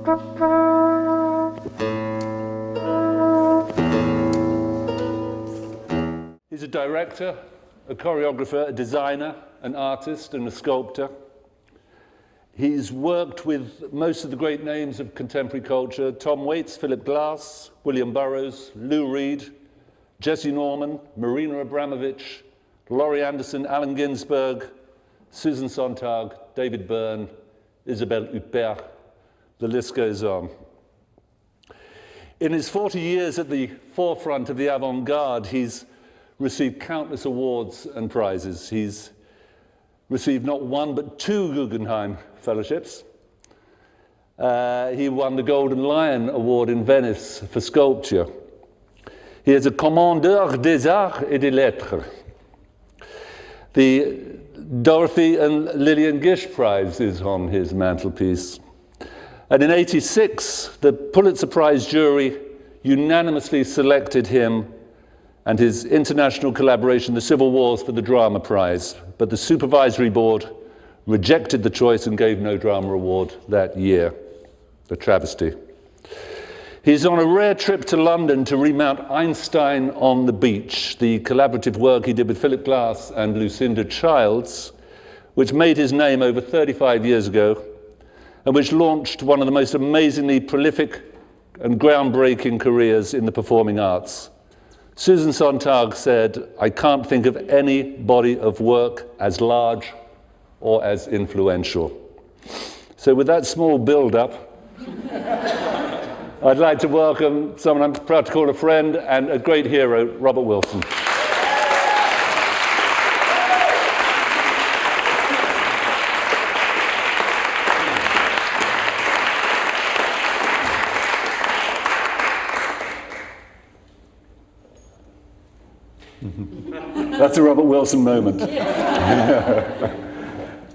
He's a director, a choreographer, a designer, an artist, and a sculptor. He's worked with most of the great names of contemporary culture: Tom Waits, Philip Glass, William Burroughs, Lou Reed, Jesse Norman, Marina Abramovich, Laurie Anderson, Allen Ginsberg, Susan Sontag, David Byrne, Isabelle Huppert. The list goes on. In his 40 years at the forefront of the avant-garde, he's received countless awards and prizes. He's received not one but 2 Guggenheim Fellowships. He won the Golden Lion Award in Venice for sculpture. He is a Commandeur des Arts et des Lettres. The Dorothy and Lillian Gish Prize is on his mantelpiece. And in '86, the Pulitzer Prize jury unanimously selected him and his international collaboration, The Civil Wars, for the Drama Prize. But the supervisory board rejected the choice and gave no drama award that year. A travesty. He's on a rare trip to London to remount Einstein on the Beach, the collaborative work he did with Philip Glass and Lucinda Childs, which made his name over 35 years ago, and which launched one of the most amazingly prolific and groundbreaking careers in the performing arts. Susan Sontag said, "I can't think of any body of work as large or as influential." So with that small build-up, I'd like to welcome someone I'm proud to call a friend and a great hero, Robert Wilson. That's a Robert Wilson moment.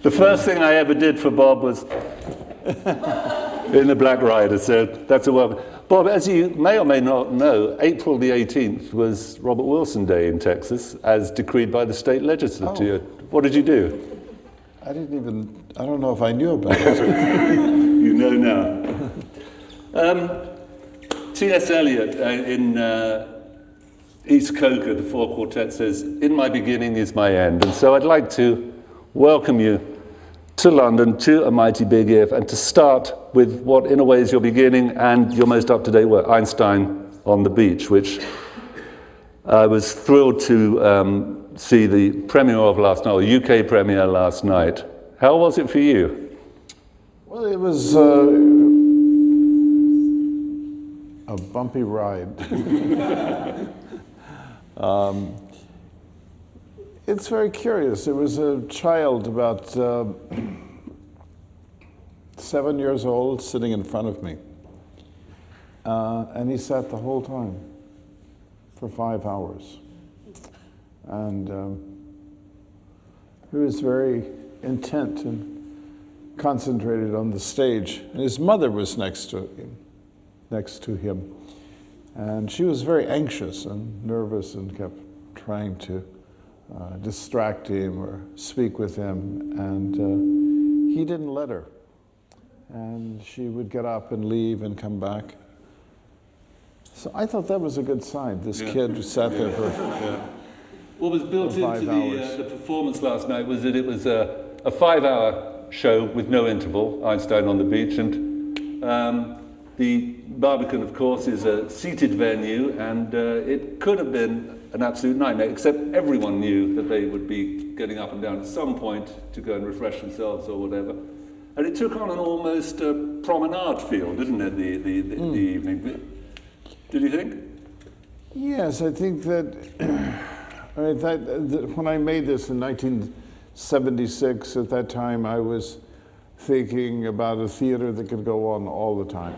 The first thing I ever did for Bob was in the Black Rider, so that's a welcome. Bob, as you may or may not know, April the 18th was Robert Wilson Day in Texas, as decreed by the state legislature. Oh. What did you do? I don't know if I knew about it. You know now. T.S. Eliot in East Coker, the Four Quartet, says, "In my beginning is my end." And so I'd like to welcome you to London, to A Mighty Big If, and to start with what in a way is your beginning and your most up-to-date work, Einstein on the Beach, which I was thrilled to see the premiere of last night, or UK premiere last night. How was it for you? Well, it was a bumpy ride. It's very curious. There was a child about 7 years old sitting in front of me. And he sat the whole time for 5 hours. And he was very intent and concentrated on the stage. And his mother was next to him. And she was very anxious and nervous and kept trying to distract him or speak with him, and he didn't let her. And she would get up and leave and come back. So I thought that was a good sign. This kid who sat there for What was built into 5 hours. the performance last night was that it was a 5-hour show with no interval, Einstein on the Beach, and the Barbican, of course, is a seated venue, and it could have been an absolute nightmare, except everyone knew that they would be getting up and down at some point to go and refresh themselves or whatever. And it took on an almost promenade feel, didn't it, the evening? Did you think? Yes, I think that, when I made this in 1976, at that time I was thinking about a theater that could go on all the time,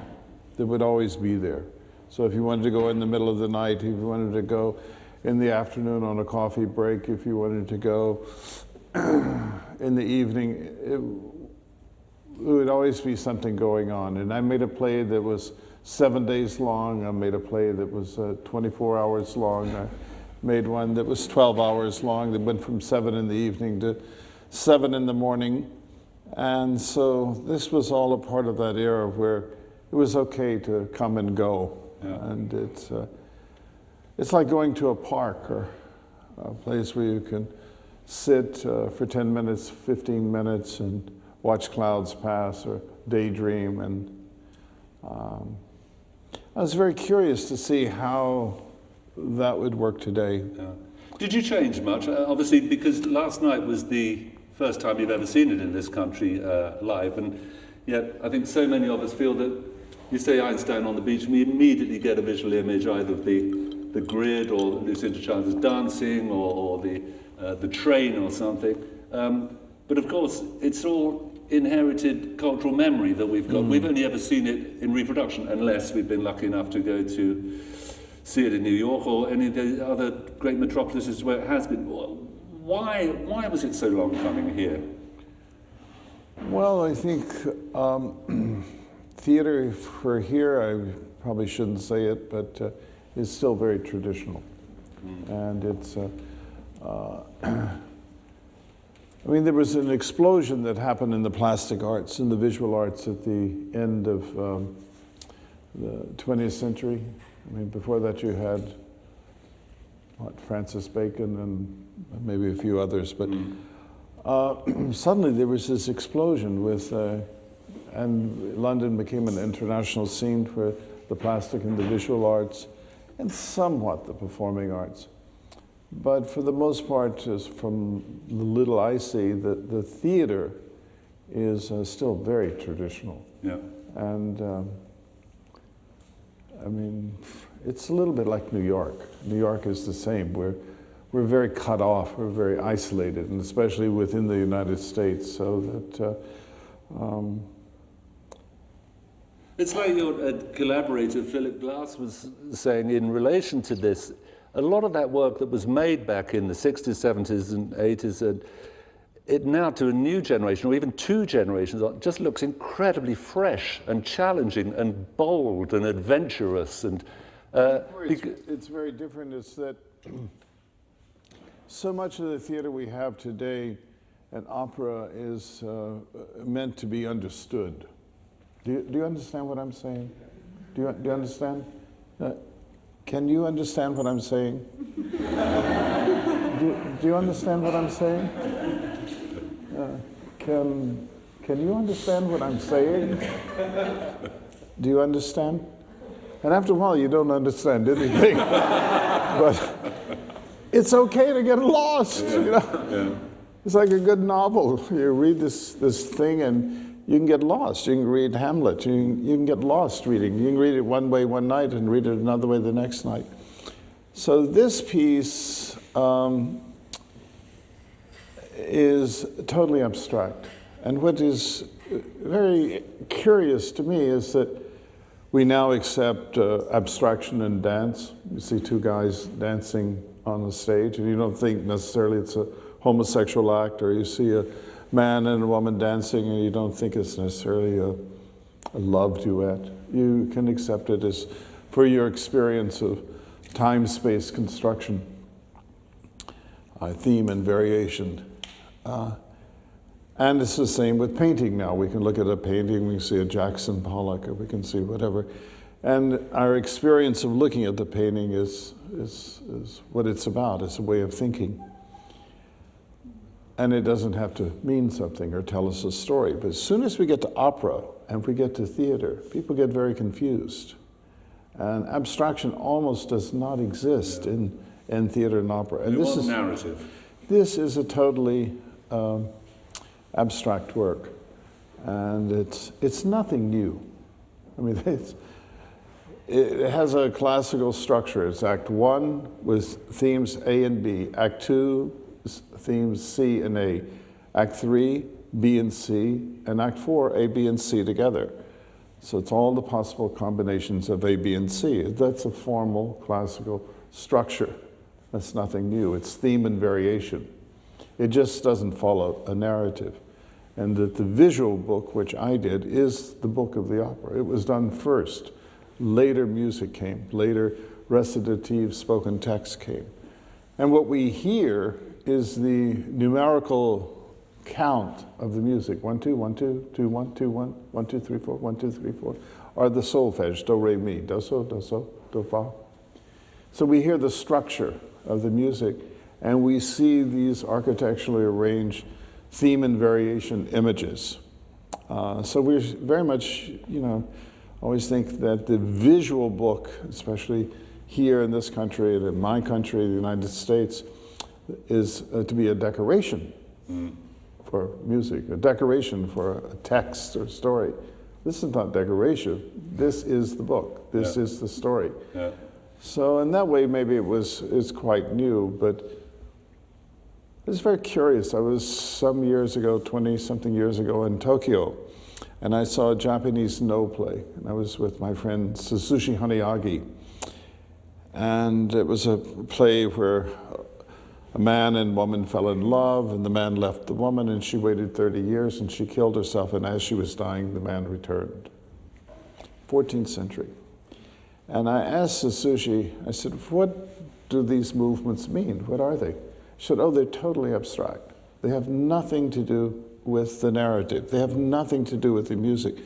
that would always be there. So if you wanted to go in the middle of the night, if you wanted to go in the afternoon on a coffee break, if you wanted to go in the evening, it would always be something going on. And I made a play that was 7 days long. I made a play that was 24 hours long. I made one that was 12 hours long that went from 7 in the evening to 7 in the morning. And so this was all a part of that era where it was okay to come and go. Yeah. And it's like going to a park or a place where you can sit for 10 minutes, 15 minutes and watch clouds pass or daydream. And I was very curious to see how that would work today. Yeah. Did you change much? Obviously, because last night was the first time you've ever seen it in this country live, and yet I think so many of us feel that you say Einstein on the beach, and we immediately get a visual image either of the grid or Lucinda Childs dancing or the train or something. But of course, it's all inherited cultural memory that we've got. We've only ever seen it in reproduction, unless we've been lucky enough to go to see it in New York or any of the other great metropolises where it has been. Why was it so long coming here? Well, I think theater for here, I probably shouldn't say it, but is still very traditional. And it's, I mean, there was an explosion that happened in the plastic arts and the visual arts at the end of the 20th century. I mean, before that you had, what, Francis Bacon and maybe a few others, but suddenly there was this explosion with, and London became an international scene for the plastic and the visual arts, and somewhat the performing arts. But for the most part, just from the little I see, the theater is still very traditional. Yeah. And I mean, it's a little bit like New York. New York is the same. We're very cut off, we're very isolated, and especially within the United States, so that it's like your collaborator, Philip Glass, was saying in relation to this, a lot of that work that was made back in the 60s, 70s, and 80s, it now to a new generation, or even two generations, just looks incredibly fresh and challenging and bold and adventurous. And it's very different. It's that so much of the theater we have today, and opera, is meant to be understood. Do you understand what I'm saying? Do you understand? Can you understand what I'm saying? Do you understand what I'm saying? Can you understand what I'm saying? Do you understand? And after a while, you don't understand anything. But it's okay to get lost, you know? Yeah. It's like a good novel. You read this thing and you can get lost. You can read Hamlet. You can get lost reading. You can read it one way one night and read it another way the next night. So this piece is totally abstract. And what is very curious to me is that we now accept abstraction in dance. You see two guys dancing on the stage, and you don't think necessarily it's a homosexual act, or you see a man and a woman dancing and you don't think it's necessarily a love duet. You can accept it as for your experience of time-space construction, theme and variation. And it's the same with painting now. We can look at a painting, we can see a Jackson Pollock, or we can see whatever. And our experience of looking at the painting is what it's about. It's a way of thinking. And it doesn't have to mean something or tell us a story. But as soon as we get to opera and if we get to theater, people get very confused. And abstraction almost does not exist in theater and opera. And this is narrative. This is a totally abstract work. And it's nothing new. I mean, it has a classical structure. It's Act 1 with themes A and B. Act 2, themes C and A. Act 3, B and C. And Act 4, A, B, and C together. So it's all the possible combinations of A, B, and C. That's a formal classical structure. That's nothing new. It's theme and variation. It just doesn't follow a narrative. And that the visual book, which I did, is the book of the opera. It was done first. Later music came. Later recitative spoken text came. And what we hear is the numerical count of the music. 1, 2, 1, 2, 2, 1, 2, 1, 1, 2, 3, 4, 1, 2, 3, 4, are the solfege, do, re, mi, do, so, do, fa. So we hear the structure of the music, and we see these architecturally arranged theme and variation images. So we very much, always think that the visual book, especially here in this country and in my country, the United States, is to be a decoration for music, a decoration for a text or story. This is not decoration. This is the book. This is the story. Yeah. So in that way, maybe it's quite new, but it's very curious. I was some years ago, 20-something years ago in Tokyo, and I saw a Japanese no play. And I was with my friend Suzushi Haniagi. And it was a play where a man and woman fell in love, and the man left the woman, and she waited 30 years, and she killed herself, and as she was dying, the man returned. 14th century. And I asked Suzushi, I said, what do these movements mean? What are they? She said, oh, they're totally abstract. They have nothing to do with the narrative. They have nothing to do with the music,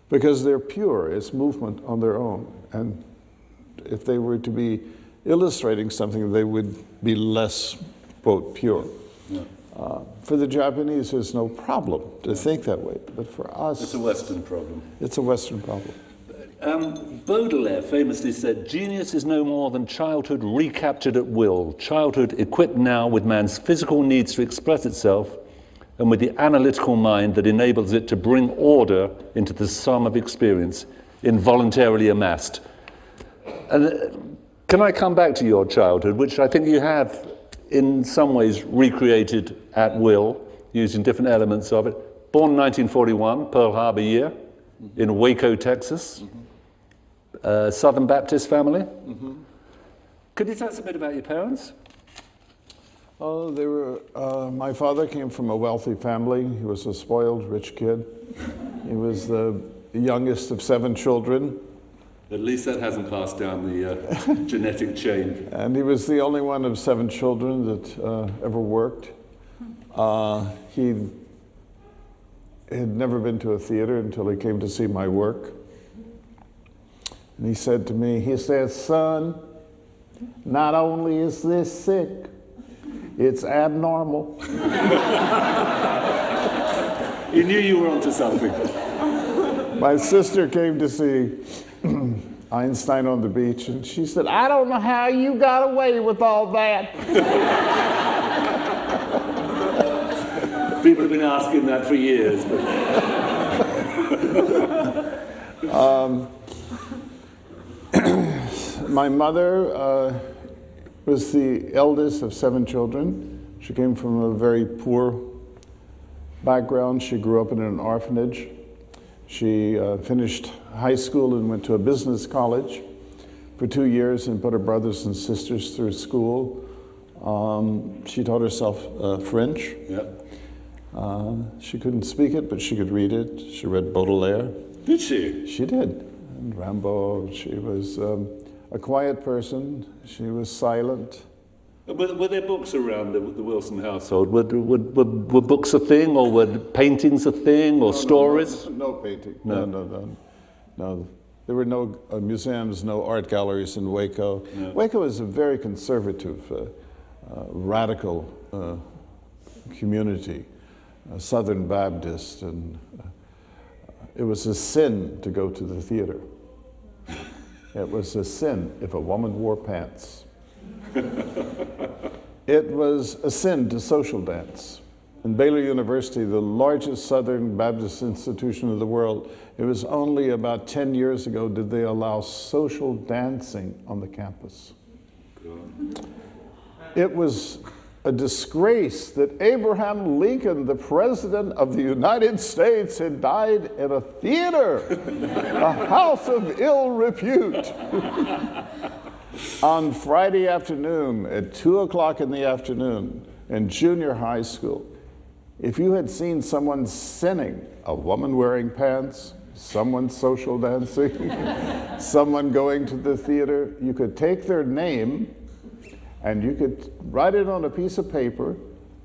because they're pure. It's movement on their own. And if they were to be illustrating something, they would be less, quote, pure. Yeah. For the Japanese, there's no problem to think that way. But for us... It's a Western problem. It's a Western problem. Baudelaire famously said, genius is no more than childhood recaptured at will, childhood equipped now with man's physical needs to express itself and with the analytical mind that enables it to bring order into the sum of experience involuntarily amassed. And can I come back to your childhood, which I think you have in some ways recreated at will, using different elements of it. Born 1941, Pearl Harbor year, in Waco, Texas. Southern Baptist family. Could you tell us a bit about your parents? Oh, they were, my father came from a wealthy family. He was a spoiled rich kid. He was the youngest of 7 children. At least that hasn't passed down the genetic chain. And he was the only one of 7 children that ever worked. He had never been to a theater until he came to see my work. And he said to me, he said, son, not only is this sick, it's abnormal. He knew you were onto something. My sister came to see Einstein on the beach, and she said, I don't know how you got away with all that. People have been asking that for years. My mother was the eldest of 7 children. She came from a very poor background. She grew up in an orphanage. She finished high school and went to a business college for 2 years and put her brothers and sisters through school. She taught herself French. Yep. She couldn't speak it, but she could read it. She read Baudelaire. Did she? She did. And Rimbaud. She was a quiet person. She was silent. Were there books around the Wilson household? Were books a thing, or were paintings a thing, or stories? No painting. No. There were no museums, no art galleries in Waco. No. Waco is a very conservative, radical community, Southern Baptist, and it was a sin to go to the theater. It was a sin if a woman wore pants. It was a sin to social dance. In Baylor University, the largest Southern Baptist institution of the world, it was only about 10 years ago did they allow social dancing on the campus. It was a disgrace that Abraham Lincoln, the President of the United States, had died in a theater, a house of ill repute. On Friday afternoon at 2 o'clock in the afternoon in junior high school, if you had seen someone sinning, a woman wearing pants, someone social dancing, someone going to the theater, you could take their name and you could write it on a piece of paper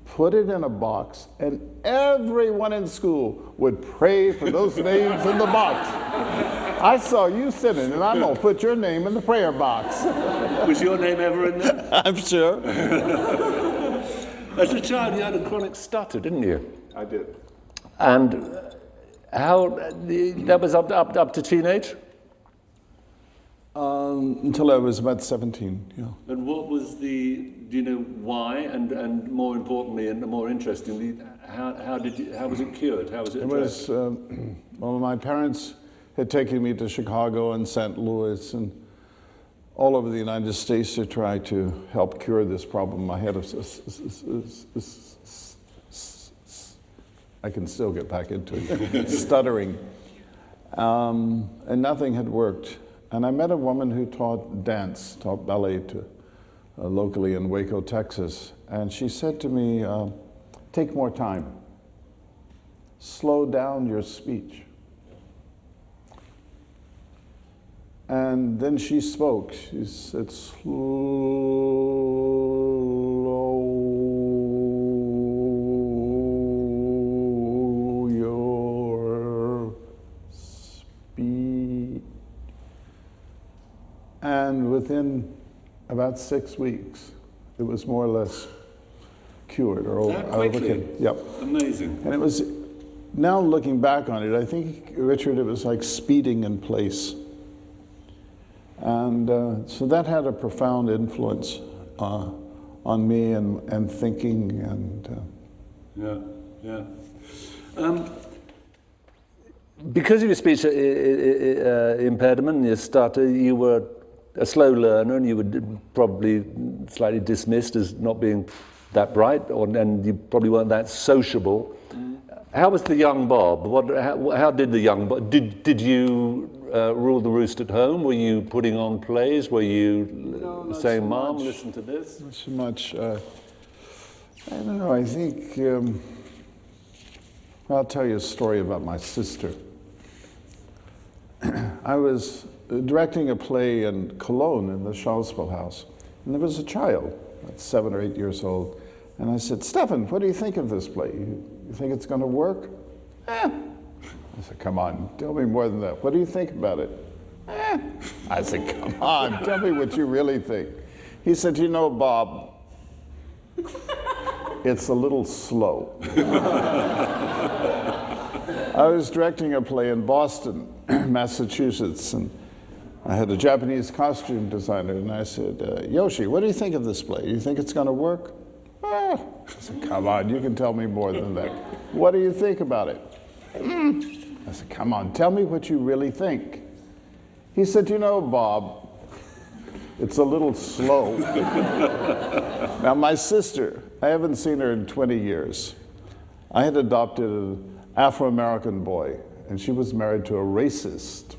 put it in a box, and everyone in school would pray for those names in the box. I saw you sitting, and I'm going to put your name in the prayer box. Was your name ever in there? I'm sure. As a child, you had a chronic stutter, didn't you? I did. And that was up to teenage? Until I was about 17, yeah. And what was do you know why? And more importantly, and more interestingly, how was it cured? How was it addressed? It was, well, my parents had taken me to Chicago and St. Louis and all over the United States to try to help cure this problem. I had I can still get back into it, stuttering. And nothing had worked. And I met a woman who taught ballet locally in Waco, Texas. And she said to me, take more time. Slow down your speech. And then she spoke. She said, slow your speech. And within about 6 weeks, it was more or less cured or quickly? Yep. Amazing. And it was, now looking back on it, I think, Richard, it was like speeding in place. And so that had a profound influence on me and thinking and... Because of your speech impediment and your stutter, you were a slow learner and you were probably slightly dismissed as not being that bright, and you probably weren't that sociable. How was the young Bob? How did the young Bob... Did you rule the roost at home? Were you putting on plays? Were you saying, so Mom, listen to this? Not so much. I don't know, I think... I'll tell you a story about my sister. I was directing a play in Cologne in the Schauspielhaus, and there was a child, like 7 or 8 years old, and I said, Stefan, what do you think of this play? You think it's going to work? I said, come on, tell me more than that. What do you think about it? I said, come on, tell me what you really think. He said, you know, Bob, it's a little slow. I was directing a play in Boston, Massachusetts, and I had a Japanese costume designer, and I said, Yoshi, what do you think of this play? You think it's going to work? I said, come on, you can tell me more than that. What do you think about it? I said, come on, tell me what you really think. He said, you know, Bob, it's a little slow. Now, my sister, I haven't seen her in 20 years. I had adopted an Afro-American boy, and she was married to a racist.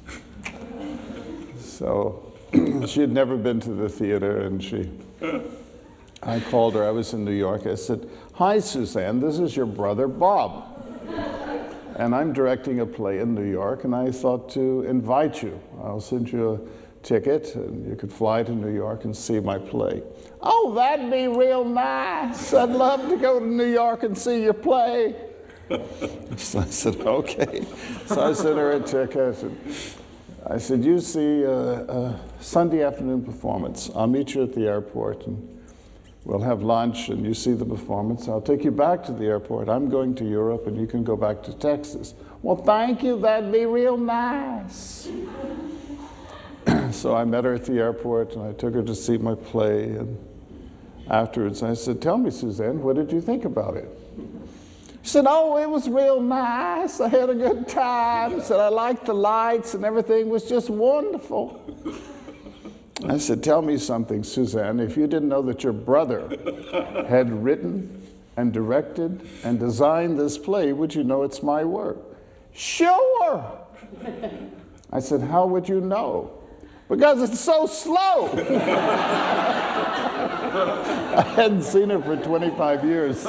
So she had never been to the theater, and I called her, I was in New York, I said, hi, Suzanne, this is your brother, Bob. And I'm directing a play in New York, and I thought to invite you. I'll send you a ticket, and you could fly to New York and see my play. Oh, that'd be real nice. I'd love to go to New York and see your play. So I said, okay. So I sent her a ticket. And I said, you see a Sunday afternoon performance. I'll meet you at the airport, and we'll have lunch, and you see the performance. I'll take you back to the airport. I'm going to Europe, and you can go back to Texas. Well, thank you. That'd be real nice. So I met her at the airport, and I took her to see my play. And afterwards, I said, tell me, Suzanne, what did you think about it? She said, oh, it was real nice. I had a good time. Said, I liked the lights, and everything was just wonderful. I said, tell me something, Suzanne. If you didn't know that your brother had written and directed and designed this play, would you know it's my work? Sure. I said, how would you know? Because it's so slow. I hadn't seen her for 25 years.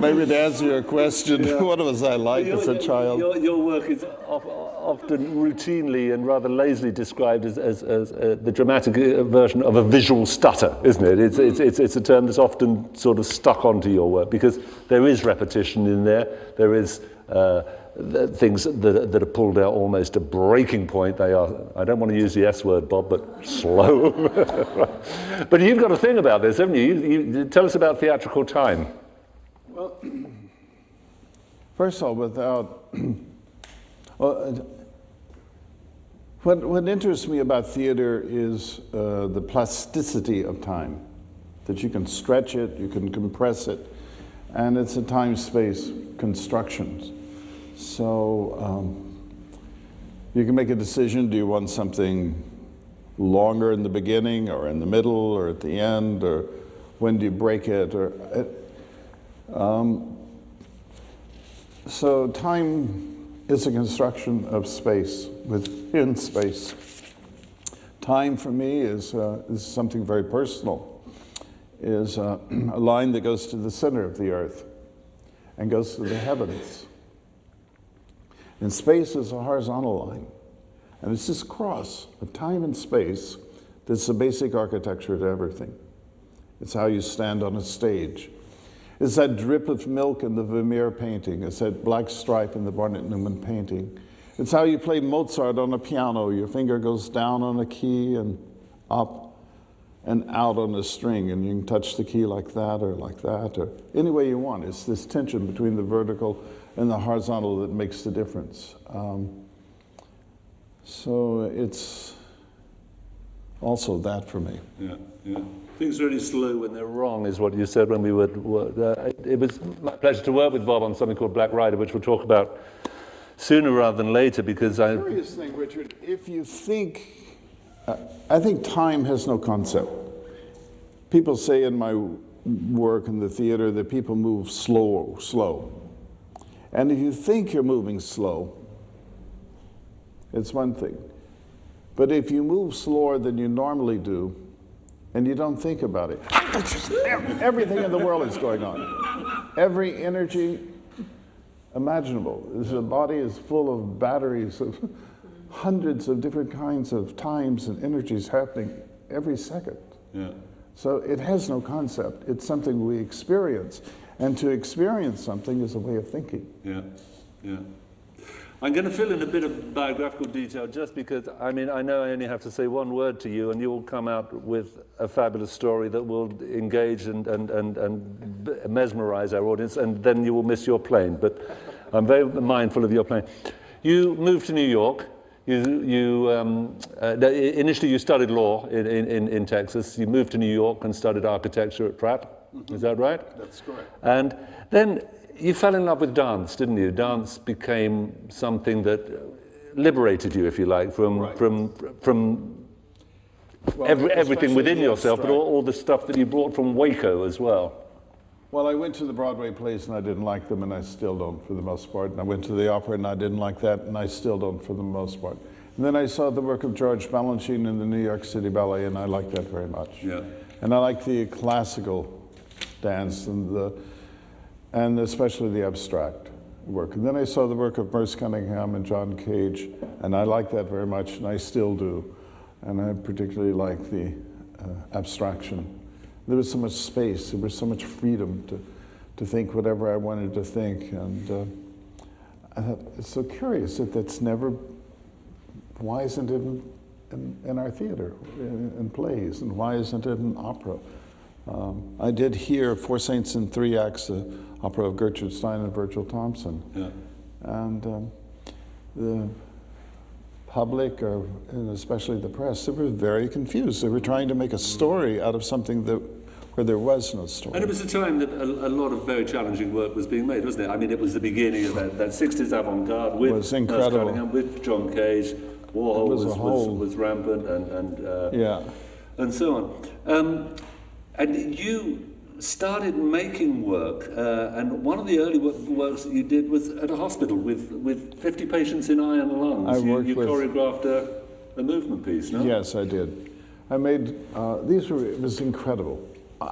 Maybe to answer your question, what was I like as a child? Your work is often routinely and rather lazily described as the dramatic version of a visual stutter, isn't it? It's a term that's often sort of stuck onto your work because there is repetition in there. There is things that are pulled out almost to breaking point. They are, I don't want to use the S word, Bob, but slow. But you've got a thing about this, haven't you? You tell us about theatrical time. Well, first of all, without... what interests me about theater is the plasticity of time, that you can stretch it, you can compress it, and it's a time-space construction. So you can make a decision, do you want something longer in the beginning, or in the middle, or at the end, or when do you break it, or... so time is a construction of space within space. Time for me is something very personal, is a line that goes to the center of the earth and goes to the heavens. And space is a horizontal line. And it's this cross of time and space that's the basic architecture to everything. It's how you stand on a stage. It's that drip of milk in the Vermeer painting. It's that black stripe in the Barnett Newman painting. It's how you play Mozart on a piano. Your finger goes down on a key and up and out on a string, and you can touch the key like that or any way you want. It's this tension between the vertical and the horizontal that makes the difference. So it's also that for me. Yeah, yeah. Things really slow when they're wrong, is what you said when we were. It was my pleasure to work with Bob on something called Black Rider, which we'll talk about sooner rather than later, because I... The curious thing, Richard, if you think... I think time has no concept. People say in my work in the theater that people move slow. And if you think you're moving slow, it's one thing. But if you move slower than you normally do, and you don't think about it, everything in the world is going on. Every energy imaginable. The body is full of batteries of hundreds of different kinds of times and energies happening every second. Yeah. So it has no concept. It's something we experience. And to experience something is a way of thinking. Yeah, yeah. I'm going to fill in a bit of biographical detail just because, I mean, I know I only have to say one word to you and you will come out with a fabulous story that will engage and mesmerize our audience, and then you will miss your plane. But I'm very mindful of your plane. You moved to New York. Initially you studied law in Texas. You moved to New York and studied architecture at Pratt. Mm-hmm. Is that right? That's correct. And then you fell in love with dance, didn't you? Dance became something that liberated you, if you like, from everything within yourself, but all the stuff that you brought from Waco as well. Well, I went to the Broadway plays and I didn't like them, and I still don't for the most part. And I went to the opera and I didn't like that, and I still don't for the most part. And then I saw the work of George Balanchine in the New York City Ballet, and I liked that very much. Yeah. And I like the classical dance and especially the abstract work. And then I saw the work of Merce Cunningham and John Cage, and I like that very much, and I still do. And I particularly like the abstraction. There was so much space, there was so much freedom to think whatever I wanted to think. And I thought, it's so curious that that's never, why isn't it in our theater, in plays, and why isn't it in opera? I did hear Four Saints and Three Acts, the opera of Gertrude Stein and Virgil Thompson. Yeah. And the public, and especially the press, they were very confused. They were trying to make a story out of something where there was no story. And it was a time that a lot of very challenging work was being made, wasn't it? I mean, it was the beginning of that 60s avant-garde with Merce Cunningham, with John Cage. Warhol was rampant, and so on. And you started making work, and one of the early works that you did was at a hospital with 50 patients in iron lungs. You choreographed a movement piece, no? Yes, I did. I made, it was incredible,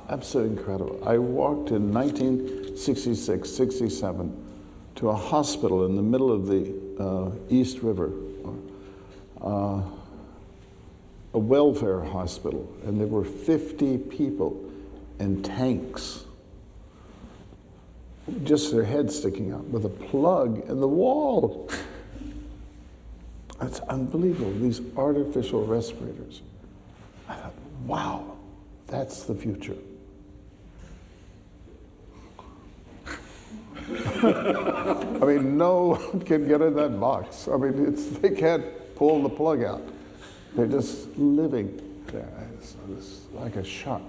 absolutely incredible. I walked in 1966, 67 to a hospital in the middle of the East River, a welfare hospital, and there were 50 people in tanks, just their heads sticking out, with a plug in the wall. That's unbelievable, these artificial respirators. I thought, wow, that's the future. I mean, no one can get in that box. I mean, they can't pull the plug out. They're just living there. It's like a shock.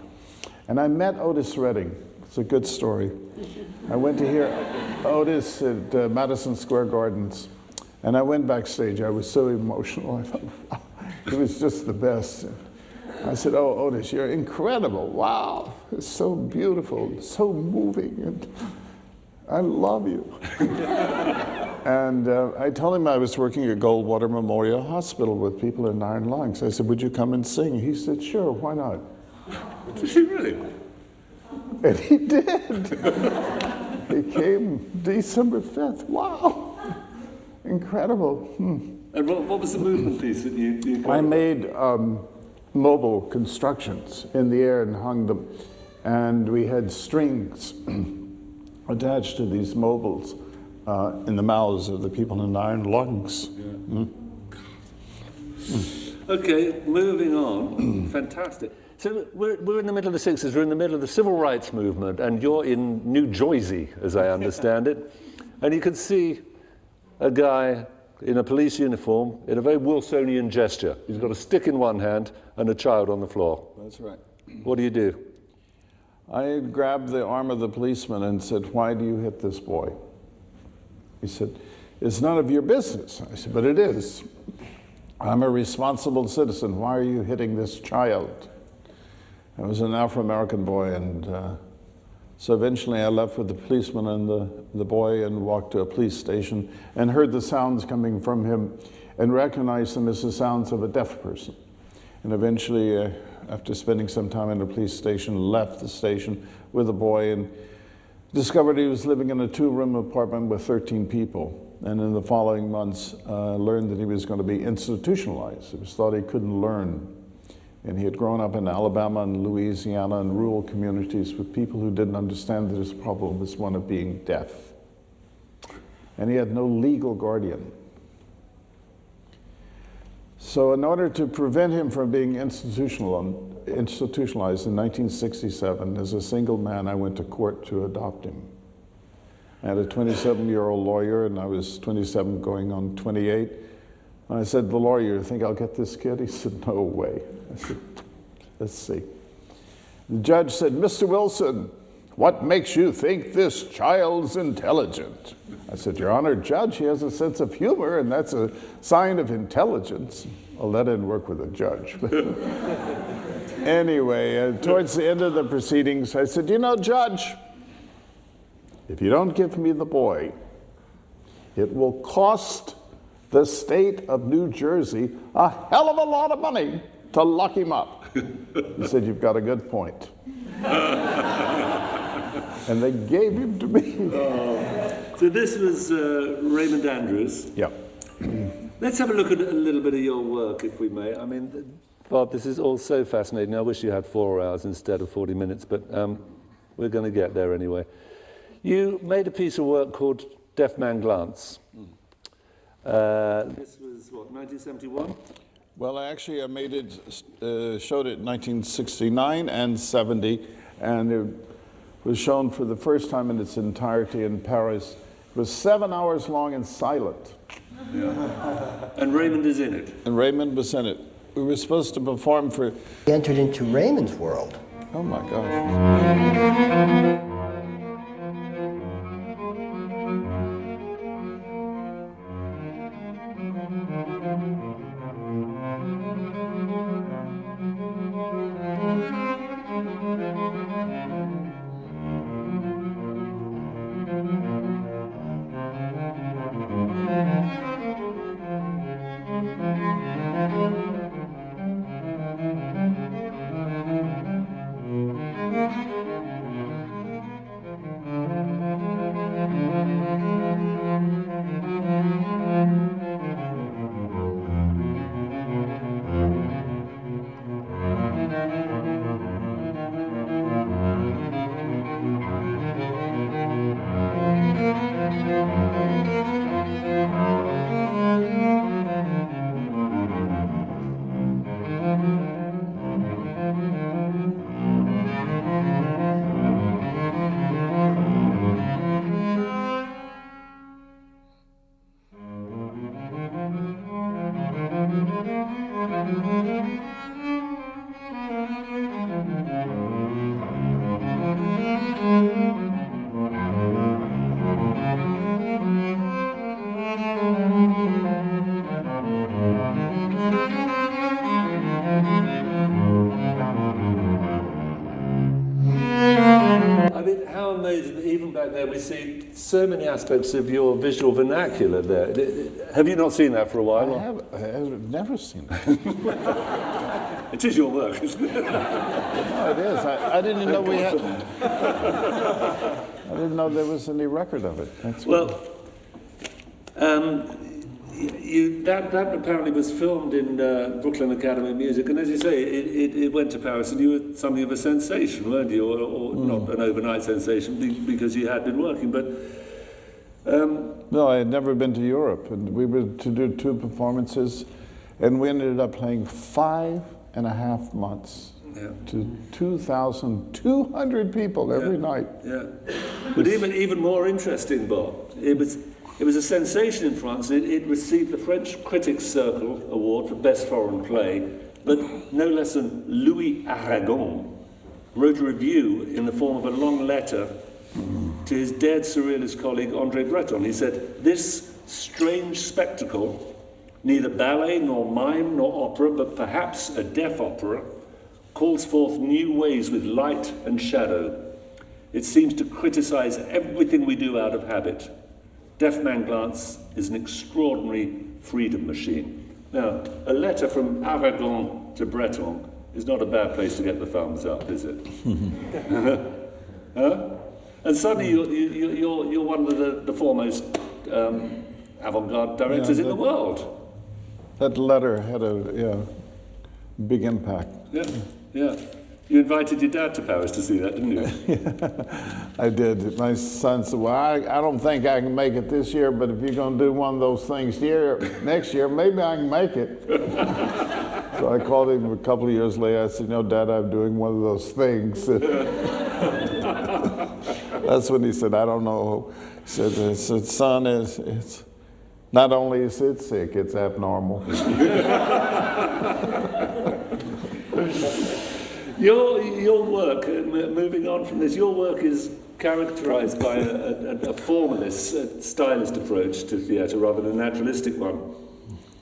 And I met Otis Redding. It's a good story. I went to hear Otis at Madison Square Gardens, and I went backstage. I was so emotional. I thought, wow, he was just the best. I said, oh, Otis, you're incredible. Wow, it's so beautiful, so moving, and I love you. And I told him I was working at Goldwater Memorial Hospital with people in iron lungs. I said, would you come and sing? He said, sure, why not? Did he really? And he did. He came December 5th. Wow, incredible. And what was the movement piece that you I made mobile constructions in the air and hung them. And we had strings attached to these mobiles in the mouths of the people in iron lungs. Yeah. Okay, moving on. Fantastic. So we're in the middle of the 60s, we're in the middle of the civil rights movement, and you're in New Jersey, as I understand it. And you can see a guy in a police uniform in a very Wilsonian gesture. He's got a stick in one hand and a child on the floor. That's right. What do you do? I grabbed the arm of the policeman and said, why do you hit this boy? He said, it's none of your business. I said, but it is. I'm a responsible citizen. Why are you hitting this child? I was an Afro-American boy, and so eventually I left with the policeman and the boy and walked to a police station and heard the sounds coming from him and recognized them as the sounds of a deaf person. And eventually, after spending some time in the police station, left the station with the boy and discovered he was living in a 2-room apartment with 13 people. And in the following months, learned that he was going to be institutionalized. It was thought he couldn't learn. And he had grown up in Alabama and Louisiana and rural communities with people who didn't understand that his problem was one of being deaf. And he had no legal guardian. So in order to prevent him from being institutionalized in 1967, as a single man, I went to court to adopt him. I had a 27-year-old lawyer, and I was 27 going on 28. And I said, the lawyer, you think I'll get this kid? He said, no way. I said, let's see. The judge said, Mr. Wilson, what makes you think this child's intelligent? I said, Your Honor, Judge, he has a sense of humor, and that's a sign of intelligence. Well, that didn't work with a judge. Anyway, towards the end of the proceedings, I said, you know, Judge, if you don't give me the boy, it will cost the state of New Jersey a hell of a lot of money to lock him up. He said, you've got a good point. And they gave him to me. So this was Raymond Andrews. Yeah. Let's have a look at a little bit of your work, if we may. I mean, Bob, this is all so fascinating. I wish you had 4 hours instead of 40 minutes, but we're going to get there anyway. You made a piece of work called Deaf Man Glance. This was, what, 1971? Well, actually, I made it, showed it in 1969 and 70, and it was shown for the first time in its entirety in Paris. It was 7 hours long and silent. Yeah. And Raymond is in it. And Raymond was in it. We were supposed to perform for... He entered into Raymond's world. Oh my gosh. I mean, how amazing that even back there we see so many aspects of your visual vernacular there. Have you not seen that for a while? I have never seen it. It is your work, isn't it? No, it is. I didn't know we had. I didn't know there was any record of it. That's Well, that apparently was filmed in Brooklyn Academy of Music, and as you say, it went to Paris, and you were something of a sensation, weren't you? Or not an overnight sensation because you had been working, but. No, I had never been to Europe, and we were to do 2 performances, and we ended up playing 5.5 months to 2,200 people every night. Yeah, but even more interesting, Bob, it was a sensation in France. It received the French Critics Circle Award for Best Foreign Play, but no less than Louis Aragon wrote a review in the form of a long letter to his dead surrealist colleague André Breton. He said, "This strange spectacle, neither ballet nor mime nor opera, but perhaps a deaf opera, calls forth new ways with light and shadow. It seems to criticize everything we do out of habit. Deaf Man Glance is an extraordinary freedom machine." Now, a letter from Aragon to Breton is not a bad place to get the thumbs up, is it? Huh? And suddenly you're one of the foremost avant-garde directors in the world. That letter had a big impact. Yeah. You invited your dad to Paris to see that, didn't you? I did. My son said, "Well, I don't think I can make it this year, but if you're going to do one of those things next year, maybe I can make it." So I called him a couple of years later. I said, "No, Dad, I'm doing one of those things." That's when he said, "I don't know." He said, "Son, it's not only is it sick, it's abnormal." Your work, moving on from this, your work is characterized by a formalist, stylist approach to theatre rather than a naturalistic one.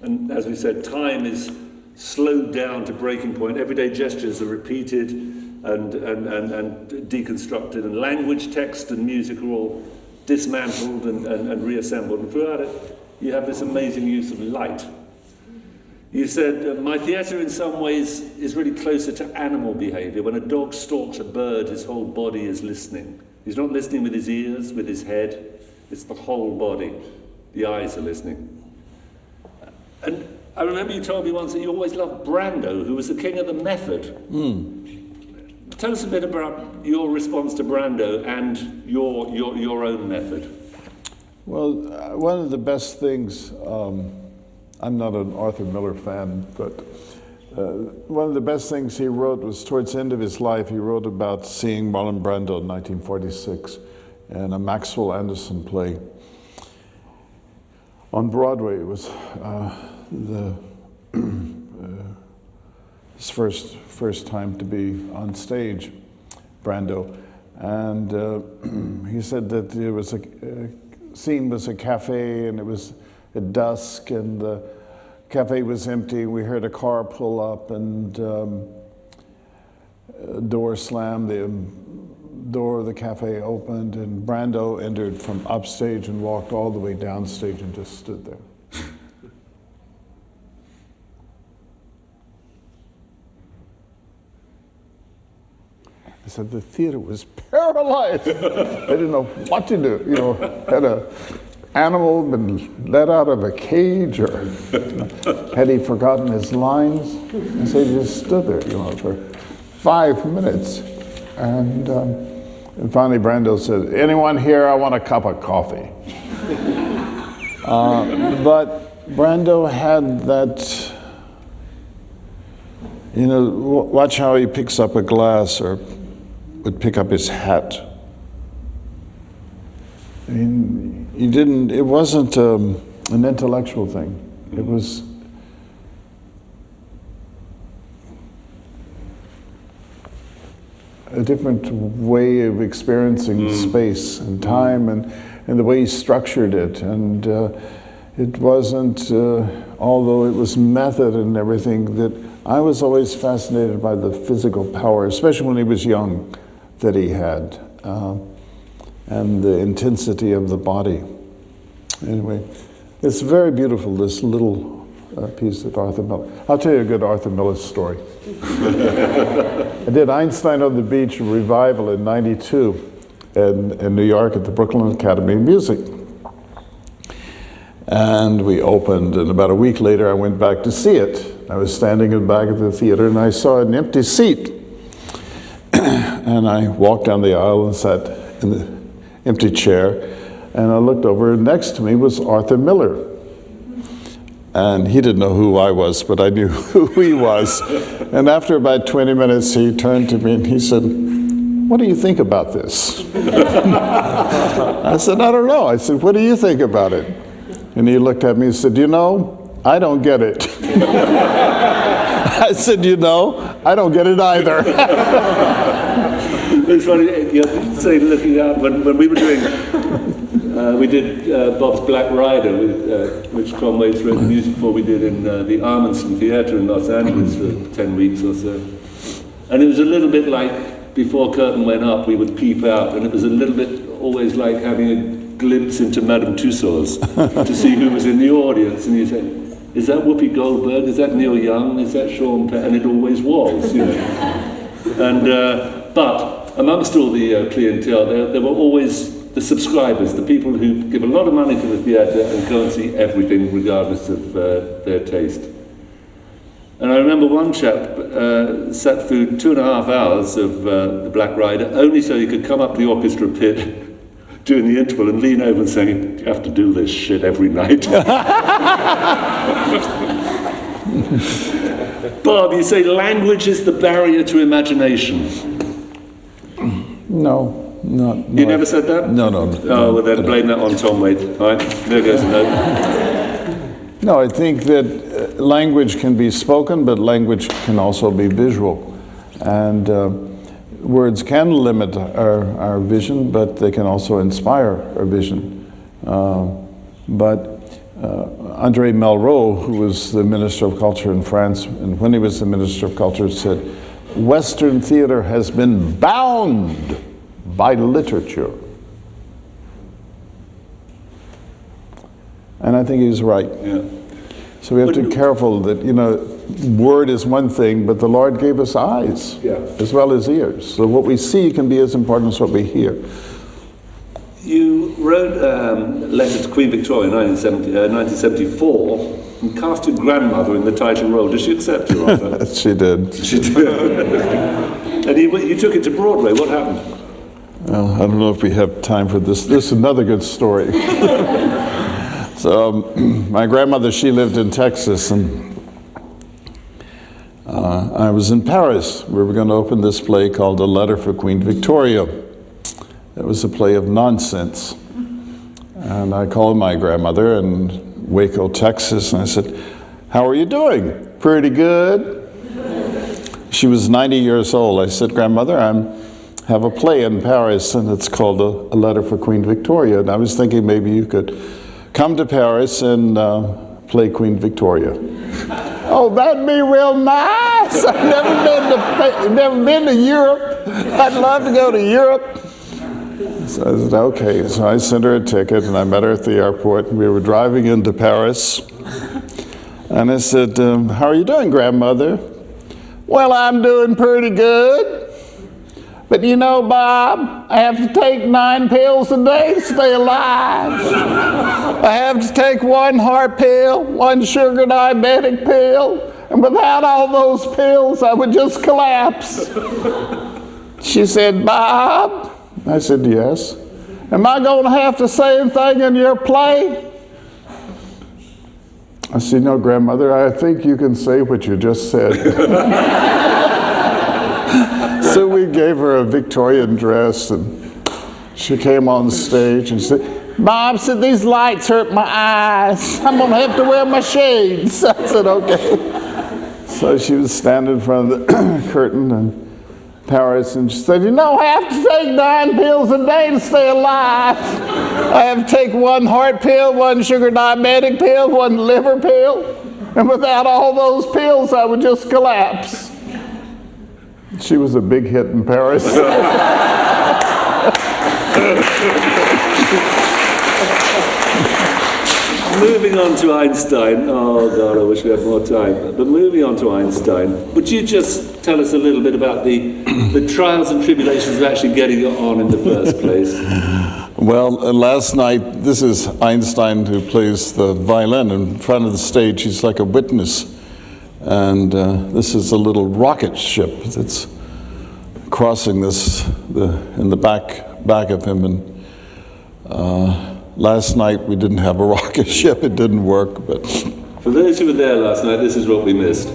And as we said, time is slowed down to breaking point. Everyday gestures are repeated and deconstructed, and language, text, and music are all dismantled and reassembled. And throughout it, you have this amazing use of light. You said, "My theatre in some ways is really closer to animal behavior. When a dog stalks a bird, his whole body is listening. He's not listening with his ears, with his head. It's the whole body. The eyes are listening." And I remember you told me once that you always loved Brando, who was the king of the method. Tell us a bit about your response to Brando and your own method. Well, one of the best things, I'm not an Arthur Miller fan, but one of the best things he wrote was towards the end of his life. He wrote about seeing Marlon Brando in 1946 in a Maxwell Anderson play on Broadway. It was his first time to be on stage, Brando, and he said that there was a scene was a cafe, and it was at dusk, and the cafe was empty. We heard a car pull up, and a door slammed. The door of the cafe opened, and Brando entered from upstage and walked all the way downstage and just stood there. I said the theater was paralyzed. I didn't know what to do. You know, had a animal been let out of a cage, or had he forgotten his lines? And so he just stood there, you know, for 5 minutes. And finally Brando said, "Anyone here? I want a cup of coffee." But Brando had that, you know, watch how he picks up a glass or would pick up his hat. I mean, it wasn't an intellectual thing. It was a different way of experiencing space and time, and the way he structured it. And it wasn't, although it was method and everything, that I was always fascinated by the physical power, especially when he was young, that he had, and the intensity of the body. Anyway, it's very beautiful, this little piece that Arthur Miller. I'll tell you a good Arthur Miller story. I did Einstein on the Beach revival in '92 in New York at the Brooklyn Academy of Music. And we opened, and about a week later I went back to see it. I was standing in the back of the theater and I saw an empty seat. And I walked down the aisle and sat in the empty chair, and I looked over, and next to me was Arthur Miller. And he didn't know who I was, but I knew who he was. And after about 20 minutes, he turned to me and he said, "What do you think about this?" I said, "I don't know." I said, "What do you think about it?" And he looked at me and said, "You know, I don't get it." I said, "You know, I don't get it either." It's funny, you say looking up, when we were doing, we did Bob's Black Rider, which Tom Waits wrote the music for, we did in the Arminson Theatre in Los Angeles for 10 weeks or so. And it was a little bit like, before curtain went up, we would peep out, and it was a little bit always like having a glimpse into Madame Tussauds to see who was in the audience, and you say, "Is that Whoopi Goldberg? Is that Neil Young? Is that Sean Penn?" And it always was, you know. And but amongst all the clientele, there were always the subscribers, the people who give a lot of money to the theatre and go and see everything regardless of their taste. And I remember one chap sat through 2.5 hours of the Black Rider only so he could come up the orchestra pit during the interval and lean over and say, "Do you have to do this shit every night?" Bob, you say language is the barrier to imagination. No. You never said that? No. Oh, well then blame that on Tom Waits. All right, there goes a note. No, I think that language can be spoken, but language can also be visual. And words can limit our vision, but they can also inspire our vision. But André Malraux, who was the Minister of Culture in France, and when he was the Minister of Culture, said, "Western theater has been bound by literature." And I think he's right. Yeah. So we have to be careful that, you know, word is one thing, but the Lord gave us eyes as well as ears. So what we see can be as important as what we hear. You wrote a letter to Queen Victoria in 1974 and cast your grandmother in the title role. Did she accept you, Arthur? She did. She did. And you took it to Broadway. What happened? Well, I don't know if we have time for this. This is another good story. So my grandmother, she lived in Texas, and I was in Paris. We were going to open this play called A Letter for Queen Victoria. It was a play of nonsense. And I called my grandmother in Waco, Texas, and I said, "How are you doing?" "Pretty good." She was 90 years old. I said, "Grandmother, I have a play in Paris, and it's called A Letter for Queen Victoria. And I was thinking maybe you could come to Paris and play Queen Victoria." "Oh, that'd be real nice. I've never been to Europe. I'd love to go to Europe." So I said, "Okay." So I sent her a ticket, and I met her at the airport, and we were driving into Paris. And I said, "How are you doing, grandmother?" "Well, I'm doing pretty good. But you know, Bob, I have to take 9 pills a day to stay alive. I have to take 1 heart pill, 1 sugar diabetic pill, and without all those pills, I would just collapse." She said, "Bob," I said, "Yes." "Am I going to have to say anything in your play?" I said, "No, grandmother, I think you can say what you just said." So we gave her a Victorian dress, and she came on stage and said, "Bob," said, "these lights hurt my eyes. I'm going to have to wear my shades." I said, "Okay." So she was standing in front of the curtain, and Paris, and she said, you know, I have to take 9 pills a day to stay alive. I have to take 1 heart pill, 1 sugar diabetic pill, 1 liver pill, and without all those pills, I would just collapse. She was a big hit in Paris. Moving on to Einstein. Oh God, I wish we had more time. But moving on to Einstein, would you just tell us a little bit about the trials and tribulations of actually getting it on in the first place? Well, last night, this is Einstein who plays the violin in front of the stage. He's like a witness. And this is a little rocket ship that's crossing this in the back of him. And last night we didn't have a rocket ship. It didn't work. But for those who were there last night, this is what we missed.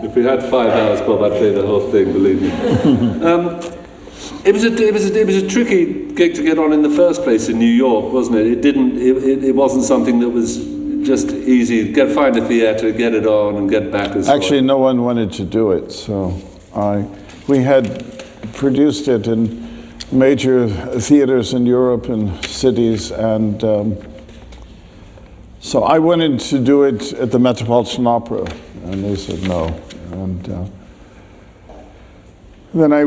If we had 5 hours, Bob, I'd play the whole thing, believe me. It was a tricky gig to get on in the first place in New York, wasn't it? It wasn't something that was just easy. Find a theatre, get it on, and get back as actually, no one wanted to do it, so we had produced it in major theaters in Europe and cities, and so I wanted to do it at the Metropolitan Opera, and they said no. And then I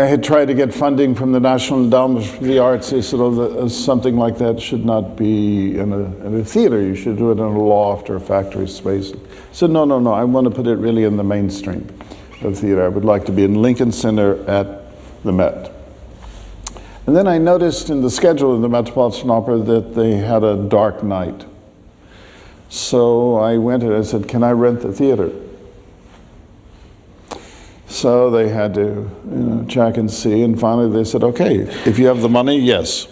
had tried to get funding from the National Endowment for the Arts. They said, oh, something like that should not be in a theater. You should do it in a loft or a factory space. I said, no, I want to put it really in the mainstream of theater. I would like to be in Lincoln Center at the Met. And then I noticed in the schedule of the Metropolitan Opera that they had a dark night. So I went and I said, can I rent the theater? So they had to check and see, and finally they said, okay, if you have the money, yes.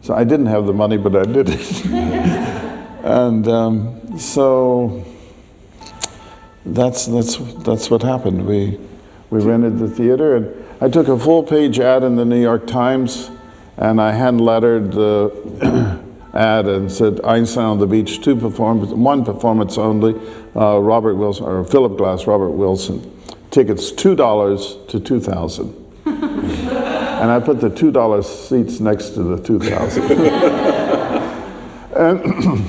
So I didn't have the money, but I did it. And so that's what happened. We rented the theater, and I took a full-page ad in the New York Times, and I hand-lettered the ad and said, Einstein on the Beach, 1 performance only, Robert Wilson, or Philip Glass, Robert Wilson. Tickets $2 to 2,000. And I put the $2 seats next to the 2,000. And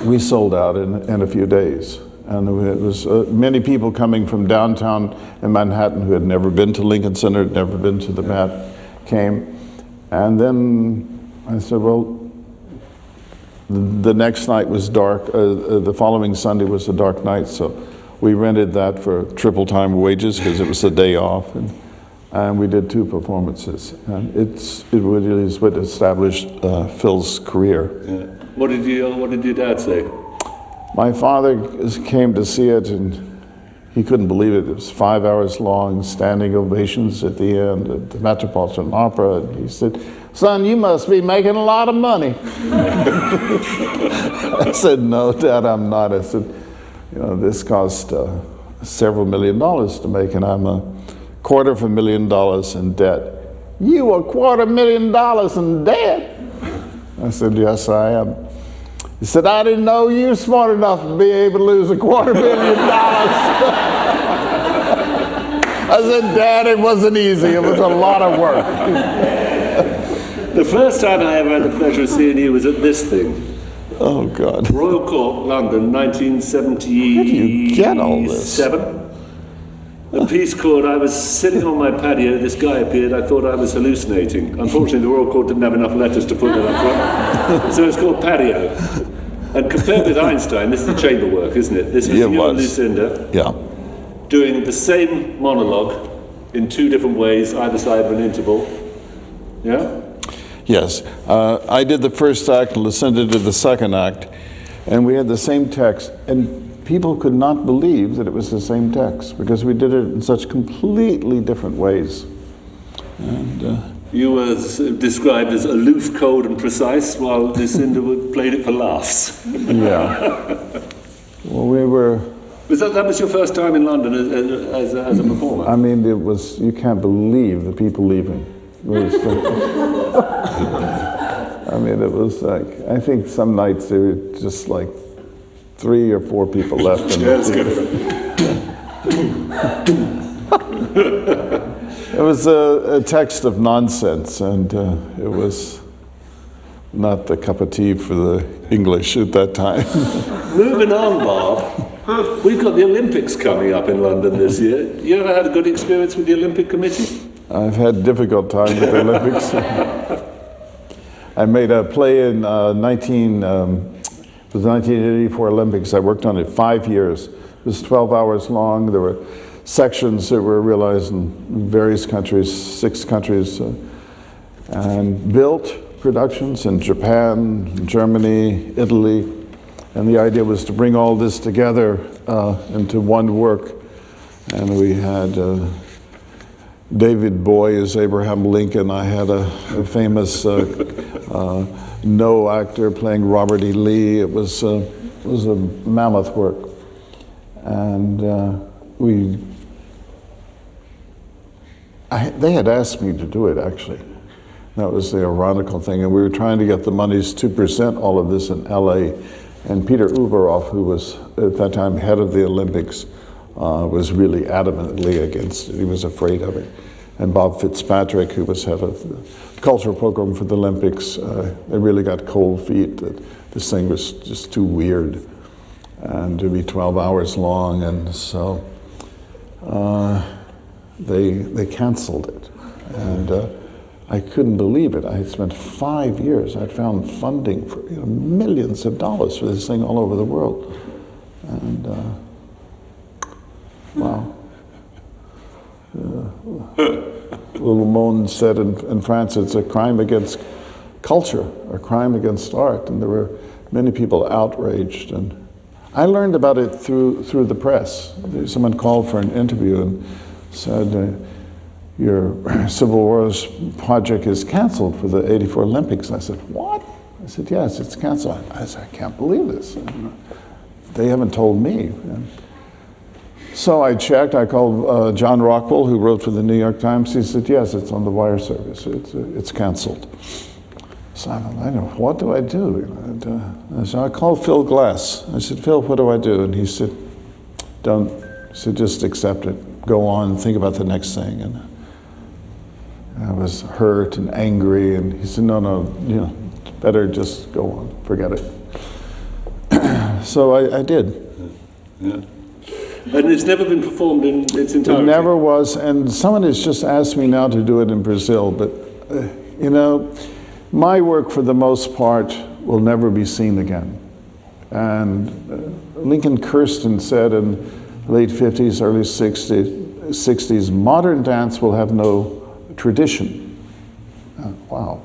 we sold out in a few days. And it was many people coming from downtown in Manhattan who had never been to Lincoln Center, had never been to the Met, came. And then I said, well, the next night was dark. The following Sunday was a dark night, so we rented that for triple time wages because it was a day off, and we did 2 performances. And it really is what established Phil's career. Yeah. What did your dad say? My father came to see it, and he couldn't believe it. It was 5 hours long, standing ovations at the end at the Metropolitan Opera. And he said, "Son, you must be making a lot of money." I said, "No, Dad, I'm not." I said, this cost several $1,000,000 to make, and I'm $250,000 in debt. "You $250,000 in debt?" I said, "Yes, I am." He said, "I didn't know you were smart enough to be able to lose $250,000. I said, "Dad, it wasn't easy. It was a lot of work." The first time I ever had the pleasure of seeing you was at this thing. Oh, God. Royal Court, London, 1977. Where do you get all this? A piece called, I was sitting on my patio, this guy appeared, I thought I was hallucinating. Unfortunately, the Royal Court didn't have enough letters to put that up front. So it's called Patio. And compared with Einstein, this is the chamber work, isn't it? This was you and Lucinda doing the same monologue in 2 different ways, either side of an interval. Yeah? Yes. I did the first act, Lucinda did the second act, and we had the same text. And people could not believe that it was the same text because we did it in such completely different ways. And you were described as aloof, cold, and precise, while Lucinda played it for laughs. Yeah. Well, we were. That was your first time in London as a performer? I mean, it was. You can't believe the people leaving. It was I mean, it was like, I think some nights there were just like 3 or 4 people left. In the theater. It was a text of nonsense, and it was not the cup of tea for the English at that time. Moving on, Bob, we've got the Olympics coming up in London this year. You ever had a good experience with the Olympic Committee? I've had a difficult time with the Olympics. I made a play in 1984 Olympics. I worked on it 5 years. It was 12 hours long. There were sections that were realized in various countries, 6 countries, and built productions in Japan, Germany, Italy. And the idea was to bring all this together into one work. And we had David Bowie as Abraham Lincoln. I had a famous no actor playing Robert E. Lee. It was a mammoth work. And they had asked me to do it, actually. That was the ironical thing. And we were trying to get the monies to present all of this in LA. And Peter Uberoff, who was at that time head of the Olympics, was really adamantly against it. He was afraid of it. And Bob Fitzpatrick, who was head of the cultural program for the Olympics, they really got cold feet that this thing was just too weird and to be 12 hours long. And so they canceled it. And I couldn't believe it. I had spent 5 years. I'd found funding for millions of dollars for this thing all over the world. And wow. Little Mon said in France, it's a crime against culture, a crime against art, and there were many people outraged. And I learned about it through the press. Someone called for an interview and said, your Civil Wars project is canceled for the '84 Olympics. I said, what? I said, yes, it's canceled. I said, I can't believe this. They haven't told me. So I checked. I called John Rockwell, who wrote for the New York Times. He said, yes, it's on the wire service. It's canceled. So I know, what do I do? And so I called Phil Glass. I said, Phil, what do I do? And he said, don't. He said, just accept it. Go on, think about the next thing. And I was hurt and angry. And he said, no, better just go on, forget it. So I did. Yeah. And it's never been performed in its entirety? It never was, and someone has just asked me now to do it in Brazil, but my work for the most part will never be seen again. And Lincoln Kirsten said in the late 50s, early 60s, modern dance will have no tradition. Wow.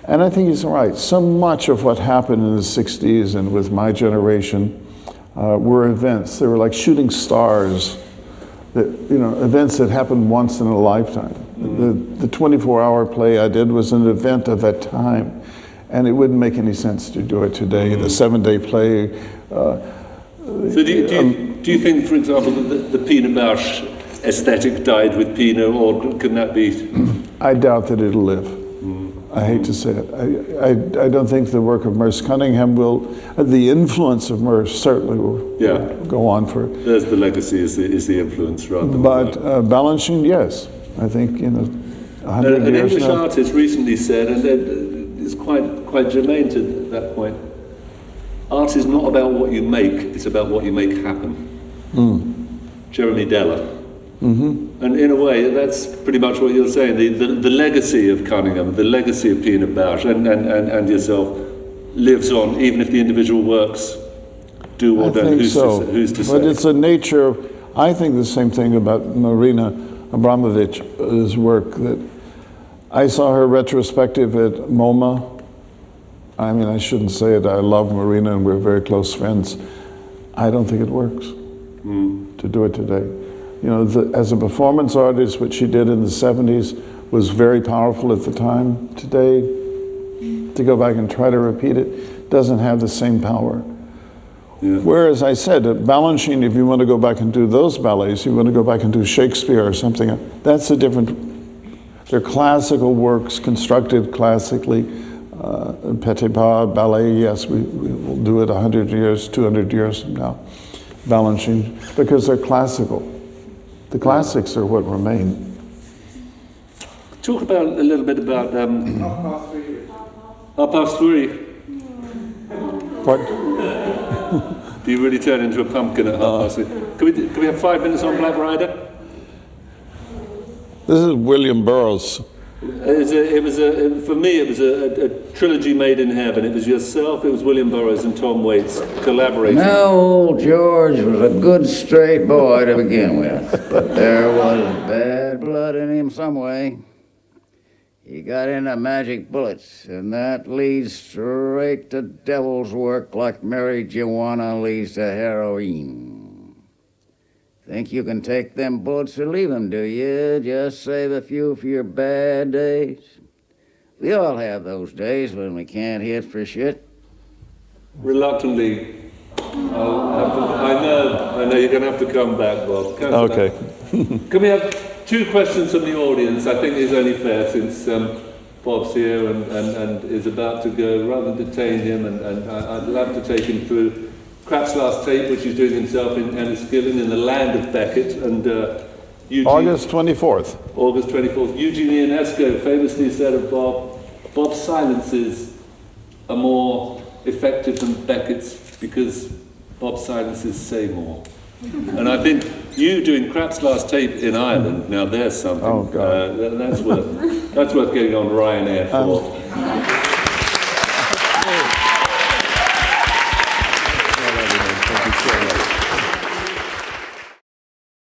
And I think he's right. So much of what happened in the 60s and with my generation were events. They were like shooting stars, that, you know, events that happened once in a lifetime. The 24-hour play I did was an event of that time, and it wouldn't make any sense to do it today. The 7-day play. So do you think, for example, that the Pina Bausch aesthetic died with Pina, or can that be? I doubt that it'll live. I hate to say it. I don't think the work of Merce Cunningham will, the influence of Merce certainly will go on for. There's the legacy, is the influence rather than. But Balanchine, yes. I think, you know, 100 An years English now. artist recently said, and it's quite germane to that point, art is not about what you make, it's about what you make happen. Jeremy Deller. And in a way, that's pretty much what you're saying. The legacy of Cunningham, the legacy of Pina Bausch and yourself lives on, even if the individual works do or don't. Who's to say? But it's a nature of, I think the same thing about Marina Abramovich's work, that I saw her retrospective at MoMA. I mean, I shouldn't say it, I love Marina and we're very close friends. I don't think it works to do it today. You know, as a performance artist, what she did in the 70s was very powerful at the time. Today, to go back and try to repeat it, doesn't have the same power. Yeah. Whereas I said, at Balanchine, if you want to go back and do those ballets, you want to go back and do Shakespeare or something, that's a different, they're classical works constructed classically. Petit Pas ballet, yes, we will do it 100 years, 200 years from now. Balanchine, because they're classical. The classics are what remain. Talk about a little bit about 3:30. What? Do you really turn into a pumpkin at 3:30? Can we have 5 minutes on Black Rider? This is William Burroughs. For me, it was a trilogy made in heaven. It was yourself, it was William Burroughs and Tom Waits collaborating. Now, old George was a good straight boy to begin with, but there was bad blood in him some way. He got into magic bullets, and that leads straight to devil's work like Mary Joanna leads to heroin. Think you can take them bullets or leave them, do you? Just save a few for your bad days. We all have those days when we can't hit for shit. Reluctantly, I know you're going to have to come back, Bob. Okay. Can we have 2 questions from the audience? I think it's only fair since Bob's here and is about to go, rather than detain him, and I'd love to take him through Krapp's last tape, which he's doing himself in Enniskillen, in the land of Beckett, and August 24th. August 24th. Eugene Ionesco famously said of Bob's silences are more effective than Beckett's because Bob's silences say more. And I think you doing Krapp's last tape in Ireland, now there's something. Oh, God. That's worth getting on Ryanair for.